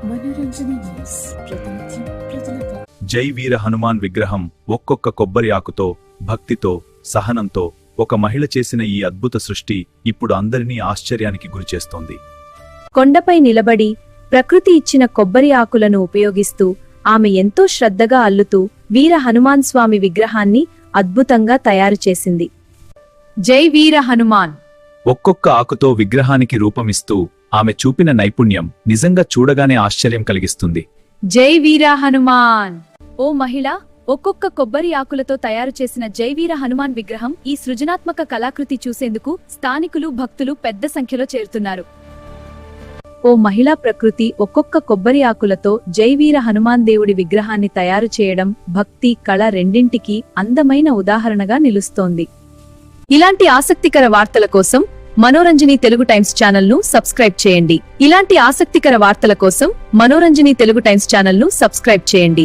మనోరంజని న్యూస్ ప్రతినిత్యం ప్రజలతో. జై వీర హనుమాన్ విగ్రహం ఒక్కొక్క కొబ్బరి ఆకుతో, భక్తితో, సహనంతో ఒక మహిళ చేసిన ఈ అద్భుత సృష్టి ఇప్పుడు అందరినీ ఆశ్చర్యానికి గురిచేస్తోంది. కొండపై నిలబడి ప్రకృతి ఇచ్చిన కొబ్బరి ఆకులను ఉపయోగిస్తూ ఆమె ఎంతో శ్రద్ధగా అల్లుతూ వీర హనుమాన్ స్వామి విగ్రహాన్ని అద్భుతంగా తయారు చేసింది. జై వీర హనుమాన్. ఒక్కొక్క ఆకుతో విగ్రహానికి రూపమిస్తూ ఆమె చూపిన నైపుణ్యం నిజంగా చూడగానే ఆశ్చర్యం కలిగిస్తుంది. జై వీర హనుమాన్. ఓ మహిళ ఒక్కొక్క కొబ్బరి ఆకులతో తయారు చేసిన జై వీర హనుమాన్ విగ్రహం ఈ సృజనాత్మక కళాకృతి చూసేందుకు స్థానికులు, భక్తులు పెద్ద సంఖ్యలో చేరుతున్నారు. ఓ మహిళా ప్రకృతి ఒక్కొక్క కొబ్బరి ఆకులతో జై వీర హనుమాన్ దేవుడి విగ్రహాన్ని తయారు చేయడం భక్తి, కళ రెండింటికి అందమైన ఉదాహరణగా నిలుస్తోంది. ఇలాంటి ఆసక్తికర వార్తల కోసం మనోరంజని తెలుగు టైమ్స్ ఛానల్ను సబ్స్క్రైబ్ చేయండి. ఇలాంటి ఆసక్తికర వార్తల కోసం మనోరంజని తెలుగు టైమ్స్ ఛానల్ను సబ్స్క్రైబ్ చేయండి.